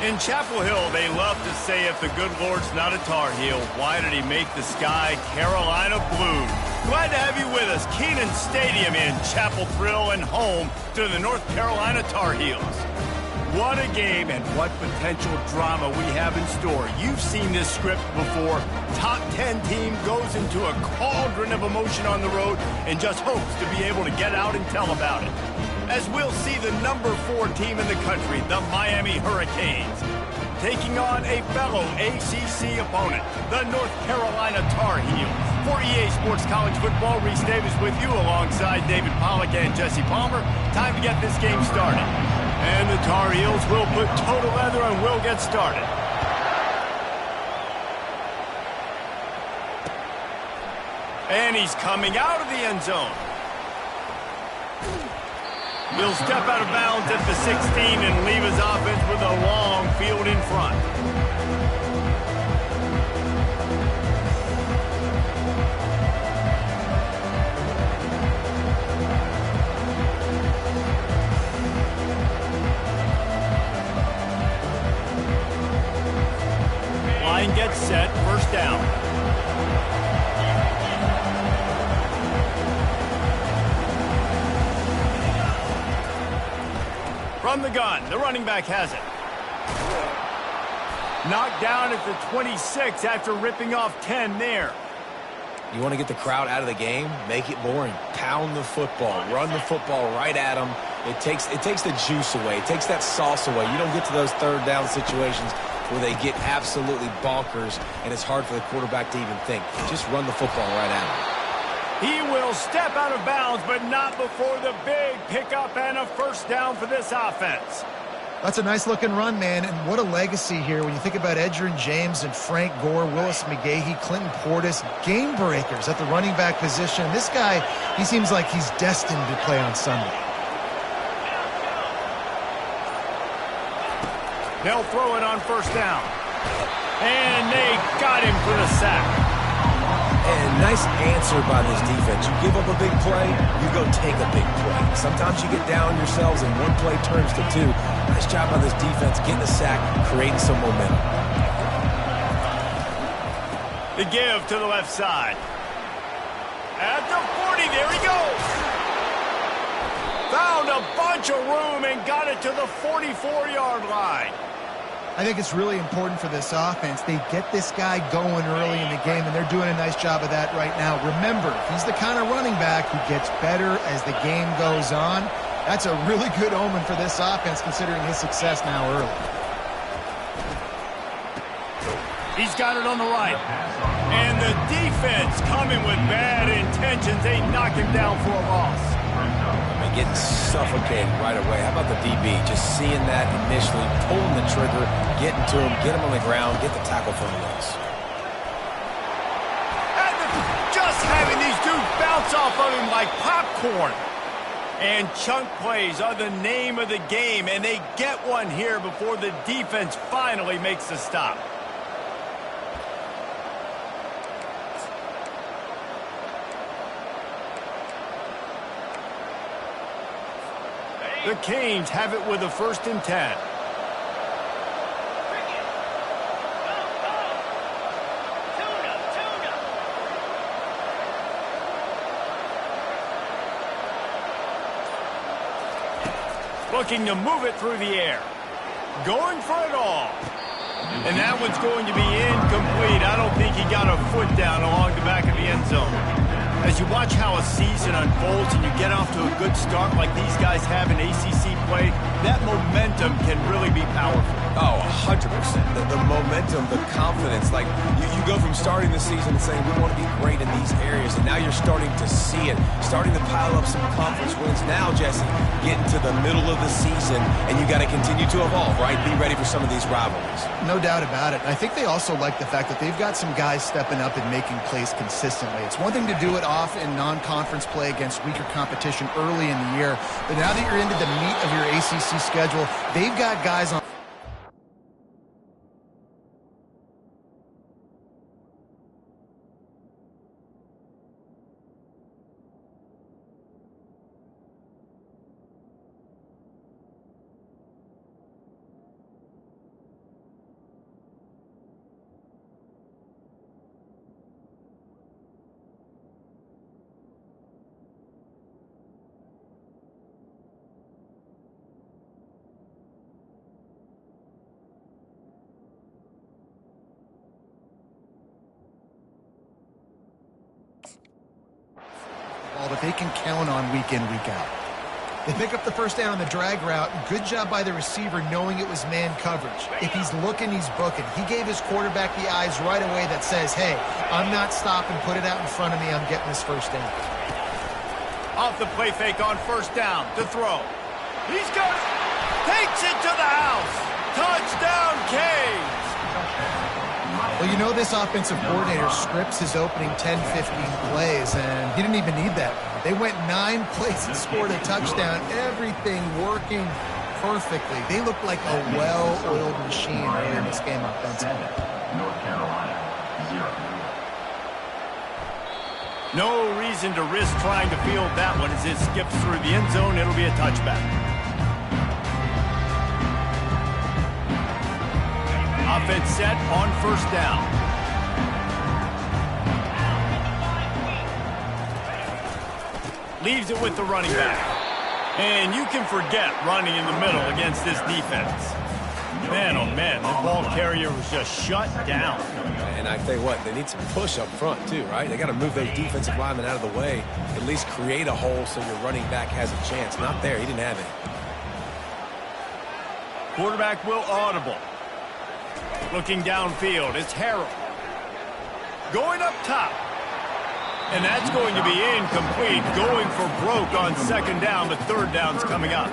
In Chapel Hill, they love to say if the good Lord's not a Tar Heel, why did he make the sky Carolina blue? Glad to have you with us. Kenan Stadium in Chapel Thrill and home to the North Carolina Tar Heels. What a game and what potential drama we have in store. You've seen this script before. Top 10 team goes into a cauldron of emotion on the road and just hopes to be able to get out and tell about it. As we'll see the number 4 team in the country, the Miami Hurricanes, taking on a fellow ACC opponent, the North Carolina Tar Heels. For EA Sports College Football, Reese Davis with you alongside David Pollack and Jesse Palmer. Time to get this game started. And the Tar Heels will put total leather and will get started. And he's coming out of the end zone. He'll step out of bounds at the 16 and leave his offense with a long field in front. Line gets set, first down. From the gun, the running back has it. Knocked down at the 26 after ripping off 10 there. You want to get the crowd out of the game? Make it boring. Pound the football. Run the football right at them. It takes the juice away. It takes that sauce away. You don't get to those third down situations where they get absolutely bonkers and it's hard for the quarterback to even think. Just run the football right at them. He will step out of bounds, but not before the big pickup and a first down for this offense. That's a nice-looking run, man, and what a legacy here when you think about Edgerrin James and Frank Gore, Willis McGahee, Clinton Portis, game breakers at the running back position. This guy, he seems like he's destined to play on Sunday. They'll throw it on first down. And they got him for the sack. And nice answer by this defense. You give up a big play, you go take a big play. Sometimes you get down yourselves and one play turns to 2. Nice job by this defense getting a sack, creating some momentum. The give to the left side. At the 40, there he goes. Found a bunch of room and got it to the 44-yard line. I think it's really important for this offense. They get this guy going early in the game, and they're doing a nice job of that right now. Remember, he's the kind of running back who gets better as the game goes on. That's a really good omen for this offense, considering his success now early. He's got it on the right. And the defense coming with bad intentions. They knock him down for a loss. Getting suffocated right away. How about the DB? Just seeing that initially, pulling the trigger, getting to him, get him on the ground, get the tackle for the loss. And just having these dudes bounce off of him like popcorn. And chunk plays are the name of the game, and they get one here before the defense finally makes the stop. The Canes have it with a 1st and 10. Looking to move it through the air. Going for it all. And that one's going to be incomplete. I don't think he got a foot down along the back of the end zone. As you watch how a season unfolds and you get off to a good start like these guys have in ACC play, that momentum can really be powerful. Oh, 100%. The momentum, the confidence. Like, you go from starting the season and saying, we want to be great in these areas, and now you're starting to see it, starting to pile up some conference wins. Now, Jesse, getting to the middle of the season, and you got to continue to evolve, right? Be ready for some of these rivalries. No doubt about it. I think they also like the fact that they've got some guys stepping up and making plays consistently. It's one thing to do it off in non-conference play against weaker competition early in the year, but now that you're into the meat of your ACC schedule, they've got guys on they can count on week in, week out. They pick up the first down on the drag route. Good job by the receiver knowing it was man coverage. If he's looking, he's booking. He gave his quarterback the eyes right away that says, hey, I'm not stopping. Put it out in front of me. I'm getting this first down. Off the play fake on first down to throw. He's got it. Takes it to the house. Touchdown, Canes. Well, you know this offensive coordinator scripts his opening 10, 15 plays, and he didn't even need that. They went 9 plays and scored a touchdown. Everything working perfectly. They looked like a well-oiled machine early in this game offensively. North Carolina, 0. No reason to risk trying to field that one as it skips through the end zone. It'll be a touchback. Offense set on first down. Leaves it with the running back. And you can forget running in the middle against this defense. Man, oh man, the ball carrier was just shut down. And I tell you what, they need some push up front too, right? They got to move those defensive linemen out of the way, at least create a hole so your running back has a chance. Not there, he didn't have it. Quarterback will audible. Looking downfield, it's Harrell. Going up top. And that's going to be incomplete. Going for broke on second down, but third down's coming up.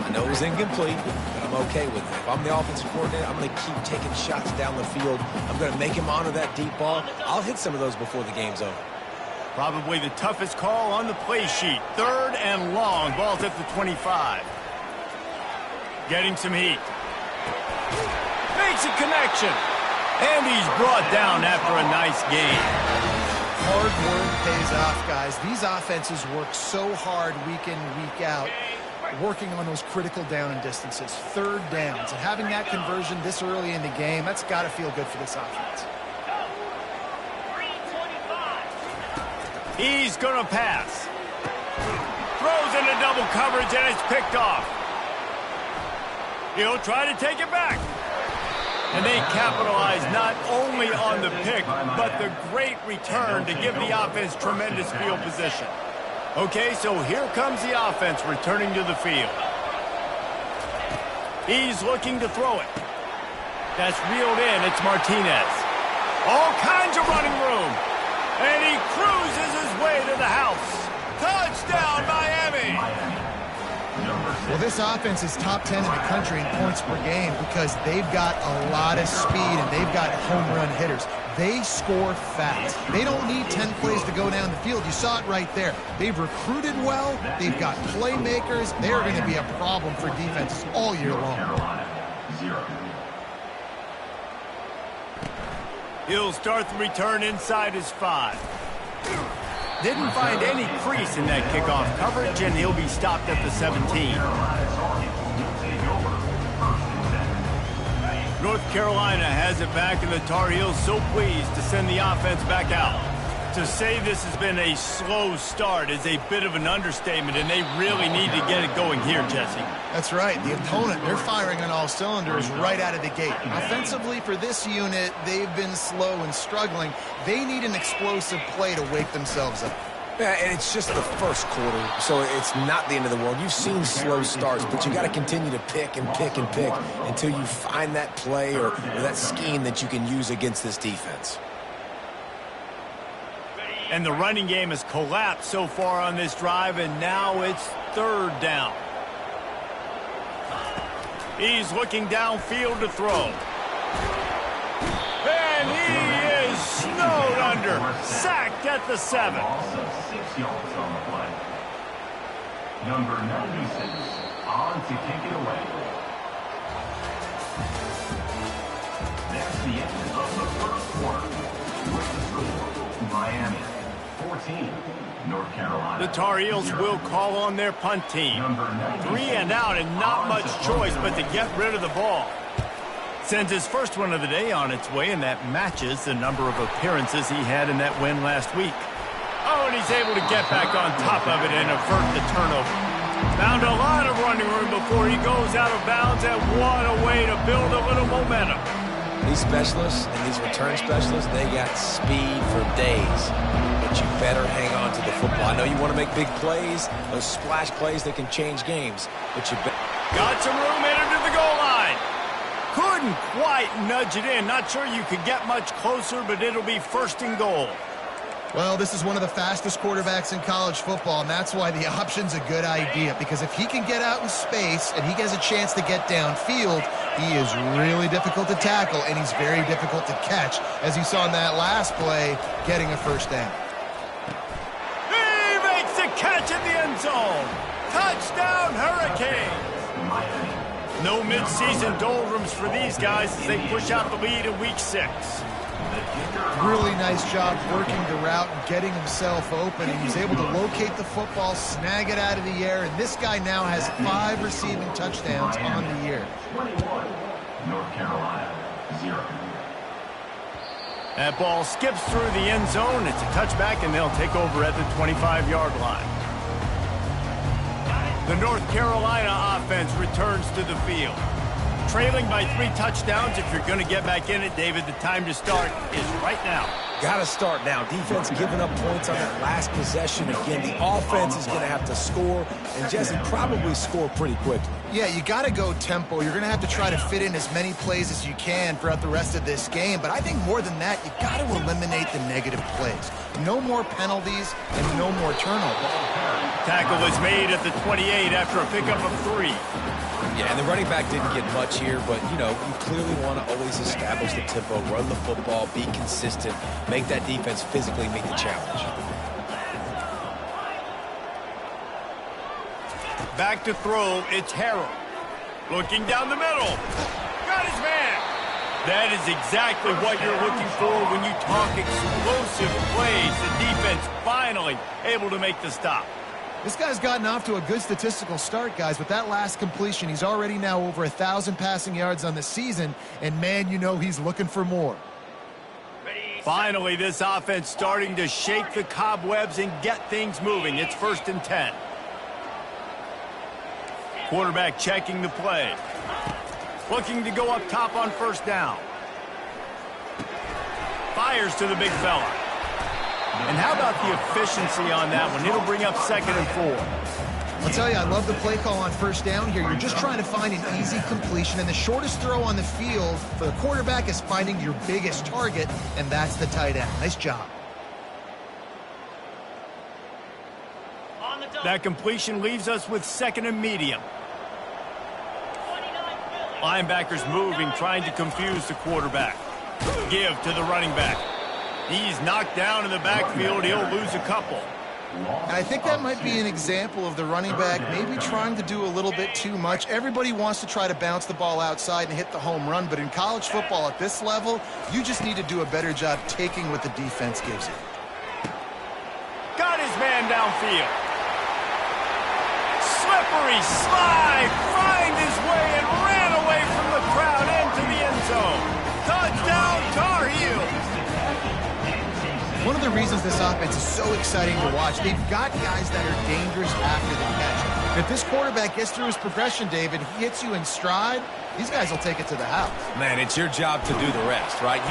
I know it was incomplete, but I'm okay with it. If I'm the offensive coordinator, I'm going to keep taking shots down the field. I'm going to make him honor that deep ball. I'll hit some of those before the game's over. Probably the toughest call on the play sheet. Third and long. Ball's at the 25. Getting some heat. Makes a connection. And he's brought down after a nice game. Hard work pays off, guys. These offenses work so hard week in, week out, working on those critical down and distances, third downs. And having that conversion this early in the game, that's got to feel good for this offense. He's going to pass. Throws into double coverage, and it's picked off. He'll try to take it back. And they capitalize not only on the pick, but the great return to give the offense tremendous field position. Okay, so here comes the offense returning to the field. He's looking to throw it. That's reeled in. It's Martinez. All kinds of running room. And he cruises his way to the house. Touchdown, Miami! Well, this offense is top 10 in the country in points per game because they've got a lot of speed and they've got home run hitters. They score fast. They don't need 10 plays to go down the field. You saw it right there. They've recruited well. They've got playmakers. They're going to be a problem for defenses all year long. He'll start the return inside his 5. Didn't find any crease in that kickoff coverage, and he'll be stopped at the 17. North Carolina has it back, and the Tar Heels so pleased to send the offense back out. To say this has been a slow start is a bit of an understatement, and they really need to get it going here, Jesse. That's right. The opponent, they're firing on all cylinders right out of the gate. Offensively, for this unit, they've been slow and struggling. They need an explosive play to wake themselves up. Yeah, and it's just the first quarter, so it's not the end of the world. You've seen slow starts, but you got to continue to pick and pick and pick until you find that play or that scheme that you can use against this defense. And the running game has collapsed so far on this drive, and now it's third down. He's looking downfield to throw. And he is snowed under. Sacked at the 7. Also 6 yards on the play. Number 96 on to kick it away. That's the end of the first quarter. With the score, Miami 14, North Carolina. The Tar Heels will call on their punt team. Number 96 3 and out, and not much choice but to get rid of the ball. Sends his first one of the day on its way, and that matches the number of appearances he had in that win last week. Oh, and he's able to get back on top of it and avert the turnover. Found a lot of running room before he goes out of bounds, and what a way to build a little momentum. These specialists and these return specialists, they got speed for days. But you better hang on to the football. I know you want to make big plays, those splash plays that can change games, but you better. Got some room headed to the goal line. Couldn't quite nudge it in. Not sure you could get much closer, but it'll be first and goal. Well, this is one of the fastest quarterbacks in college football, and that's why the option's a good idea, because if he can get out in space and he gets a chance to get downfield, he is really difficult to tackle, and he's very difficult to catch, as you saw in that last play, getting a first down. He makes the catch in the end zone. Touchdown, Hurricanes. No midseason doldrums for these guys as they push out the lead in Week 6. Really nice job working the route and getting himself open. He was able to locate the football, snag it out of the air, and this guy now has 5 receiving touchdowns on the year. 21, North Carolina, 0. That ball skips through the end zone. It's a touchback, and they'll take over at the 25-yard line. The North Carolina offense returns to the field. Trailing by 3 touchdowns. If you're going to get back in it, David, the time to start is right now. Got to start now. Defense giving up points on that last possession. Again, the offense is going to have to score, and Jesse probably score pretty quickly. Yeah, you got to go tempo. You're going to have to try to fit in as many plays as you can throughout the rest of this game. But I think more than that, you got to eliminate the negative plays. No more penalties and no more turnovers. Tackle is made at the 28 after a pickup of 3. Yeah, and the running back didn't get much here, but, you know, you clearly want to always establish the tempo, run the football, be consistent, make that defense physically meet the challenge. Back to throw, it's Harrell. Looking down the middle. Got his man. That is exactly what you're looking for when you talk explosive plays. The defense finally able to make the stop. This guy's gotten off to a good statistical start, guys. With that last completion, he's already now over 1,000 passing yards on the season, and, man, you know he's looking for more. Finally, this offense starting to shake the cobwebs and get things moving. It's 1st and 10. Quarterback checking the play. Looking to go up top on 1st down. Fires to the big fella. And how about the efficiency on that one? It'll bring up 2nd and 4. I'll tell you, I love the play call on 1st down here. You're just trying to find an easy completion, and the shortest throw on the field for the quarterback is finding your biggest target, and that's the tight end. Nice job. That completion leaves us with 2nd and medium. Linebackers moving, trying to confuse the quarterback. Give to the running back. He's knocked down in the backfield. He'll lose a couple. And I think that might be an example of the running back maybe trying to do a little bit too much. Everybody wants to try to bounce the ball outside and hit the home run, but in college football at this level, you just need to do a better job taking what the defense gives you. Got his man downfield. Slippery slide, find his way and ran away from the crowd into the end zone. Touchdown, Tar Heels. One of the reasons this offense is so exciting to watch, they've got guys that are dangerous after the catch. And if this quarterback gets through his progression, David, he hits you in stride, these guys will take it to the house. Man, it's your job to do the rest, right?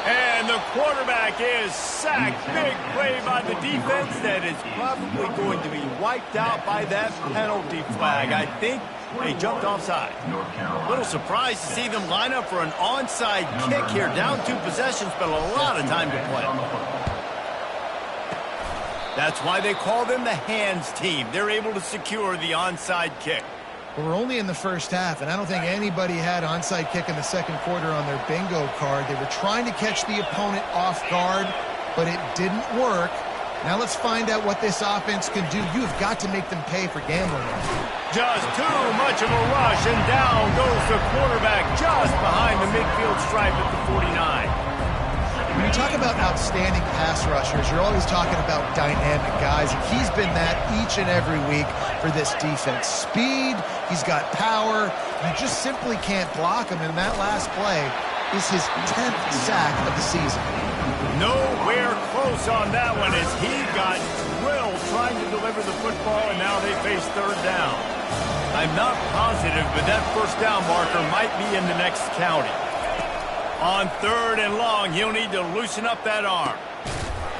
And the quarterback is sacked. Big play by the defense that is probably going to be wiped out by that penalty flag. I think they jumped offside. A little surprised to see them line up for an onside kick here. Down 2 possessions, but a lot of time to play. That's why they call them the hands team. They're able to secure the onside kick. Well, we're only in the first half, and I don't think anybody had onside kick in the second quarter on their bingo card. They were trying to catch the opponent off guard, but it didn't work. Now let's find out what this offense can do. You've got to make them pay for gambling. Just too much of a rush, and down goes the quarterback just behind the midfield stripe at the 49. When you talk about outstanding pass rushers, you're always talking about dynamic guys. And he's been that each and every week for this defense. Speed, he's got power. You just simply can't block him. And that last play is his 10th sack of the season. Nowhere close on that one as he got drilled trying to deliver the football, and now they face 3rd down. I'm not positive, but that 1st down marker might be in the next county. On 3rd and long, he'll need to loosen up that arm.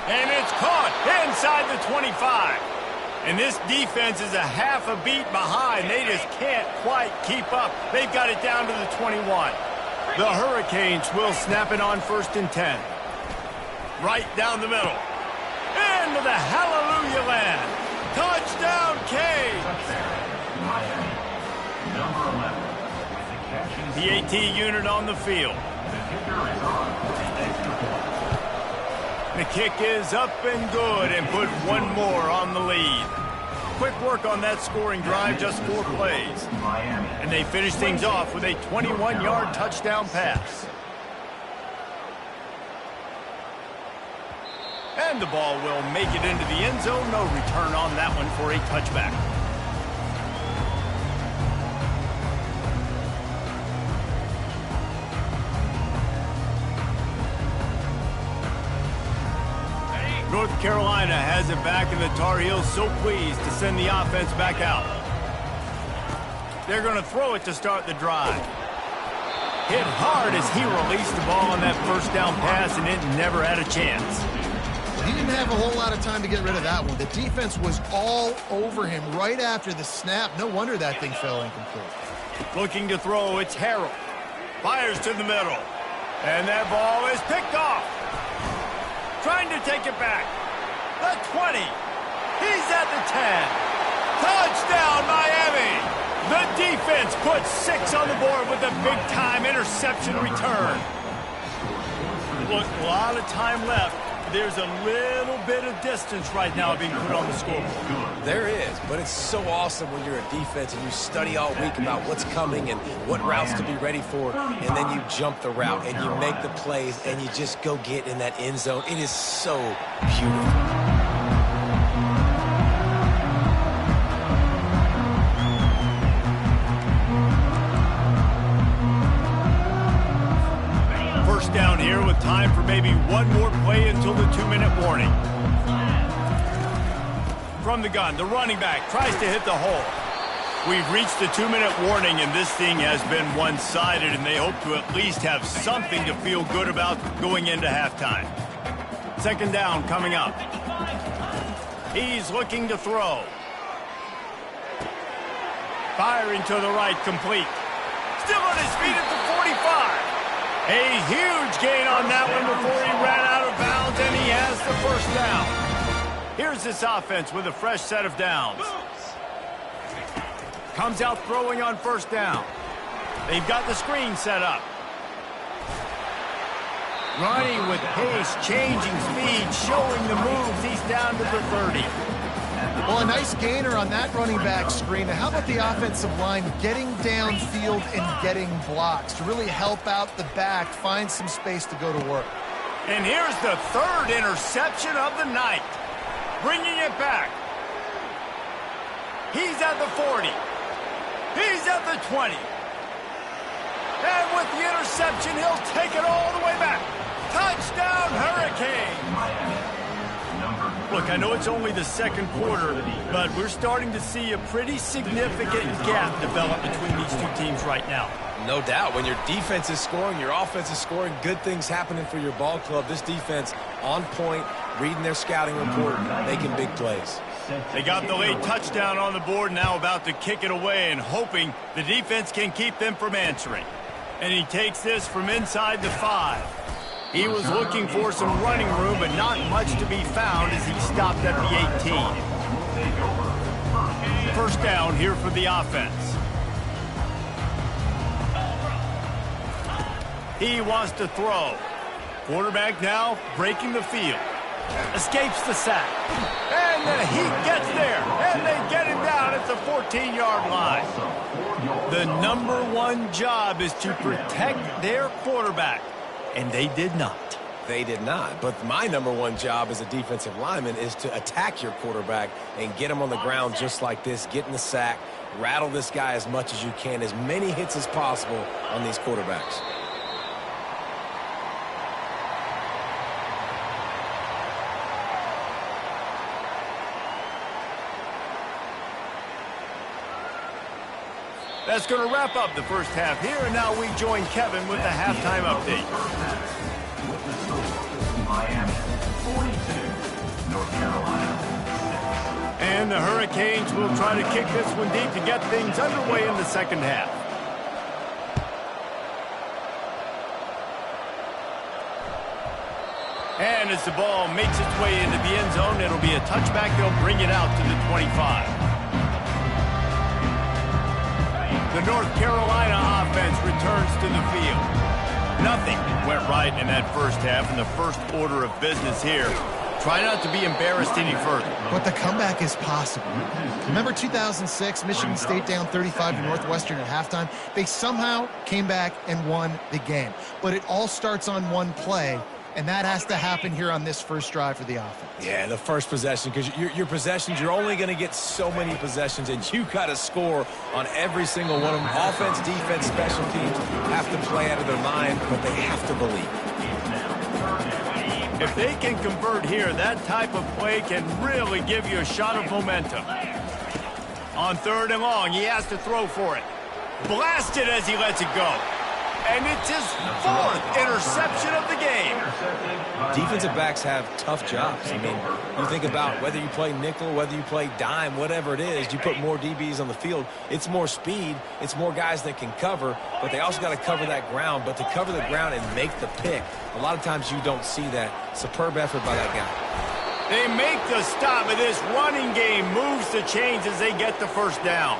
And it's caught inside the 25. And this defense is a half a beat behind. They just can't quite keep up. They've got it down to the 21. The Hurricanes will snap it on 1st and 10. Right down the middle. Into the hallelujah land. Touchdown, Canes. Miami. Number 11. With the catch and The AT unit on the field. the kicker is on for the extra point. The kick is up and good and put one more on the lead. Quick work on that scoring drive, just 4 plays. Miami. And they finish things off with a 21-yard touchdown pass. And the ball will make it into the end zone. No return on that one for a touchback. North Carolina has it back, and the Tar Heels so pleased to send the offense back out. They're going to throw it to start the drive. Hit hard as he released the ball on that first down pass, and it never had a chance. He didn't have a whole lot of time to get rid of that one. The defense was all over him right after the snap. No wonder that thing fell incomplete. Looking to throw, it's Harrell. Fires to the middle. And that ball is picked off. Trying to take it back. The 20. He's at the 10. Touchdown, Miami. The defense puts 6 on the board with a big-time interception return. Look, a lot of time left. There's a little bit of distance right now being put on the scoreboard. There is, but it's so awesome when you're a defense and you study all week about what's coming and what routes to be ready for, and then you jump the route and you make the plays and you just go get in that end zone. It is so beautiful. First down here with time for maybe one more play until the 2-minute warning. From the gun, the running back tries to hit the hole. We've reached the 2-minute warning, and this thing has been one-sided, and they hope to at least have something to feel good about going into halftime. 2nd down coming up. He's looking to throw. Firing to the right, complete. Still on his feet at the 45. A huge gain on that one before he ran out of bounds, and he has the 1st down. Here's this offense with a fresh set of downs. Comes out throwing on 1st down. They've got the screen set up. Running with pace, changing speed, showing the moves. He's down to the 30. Well, a nice gainer on that running back screen. Now, how about the offensive line getting downfield and getting blocks to really help out the back, find some space to go to work? And here's the 3rd interception of the night. Bringing it back. He's at the 40. He's at the 20. And with the interception, he'll take it all the way back. Touchdown, Hurricane! Look, I know it's only the 2nd quarter, but we're starting to see a pretty significant gap develop between these two teams right now. No doubt. When your defense is scoring, your offense is scoring, good things happening for your ball club. This defense on point, reading their scouting report, making big plays. They got the late touchdown on the board, now about to kick it away and hoping the defense can keep them from answering. And he takes this from inside the 5. He was looking for some running room, but not much to be found as he stopped at the 18. 1st down here for the offense. He wants to throw. Quarterback now breaking the field. Escapes the sack. And the Heat gets there. And they get him down at the 14-yard line. The #1 job is to protect their quarterback. And they did not. They did not. But my #1 job as a defensive lineman is to attack your quarterback and get him on the ground just like this, get in the sack, rattle this guy as much as you can, as many hits as possible on these quarterbacks. That's going to wrap up the first half here, and now we join Kevin with the halftime update. With the score, Miami 42, North Carolina 6. And the Hurricanes will try to kick this one deep to get things underway in the second half. And as the ball makes its way into the end zone, it'll be a touchback. They'll bring it out to the 25. The North Carolina offense returns to the field. Nothing went right in that first half, and the first order of business here. Try not to be embarrassed any further. But the comeback is possible. Remember 2006, Michigan State down 35 to Northwestern at halftime? They somehow came back and won the game. But it all starts on one play, and that has to happen here on this first drive for the offense. Yeah, the first possession, because your possessions, you're only going to get so many possessions, and you got to score on every single one of them. Offense, defense, special teams have to play out of their mind, but they have to believe. If they can convert here, that type of play can really give you a shot of momentum. On 3rd and long, he has to throw for it. Blasted as he lets it go. And it's his 4th interception of the game. Defensive backs have tough jobs. I mean, you think about whether you play nickel, whether you play dime, whatever it is, you put more DBs on the field. It's more speed. It's more guys that can cover, but they also got to cover that ground. But to cover the ground and make the pick, a lot of times you don't see that. Superb effort by that guy. They make the stop, and this running game moves the chains as they get the first down.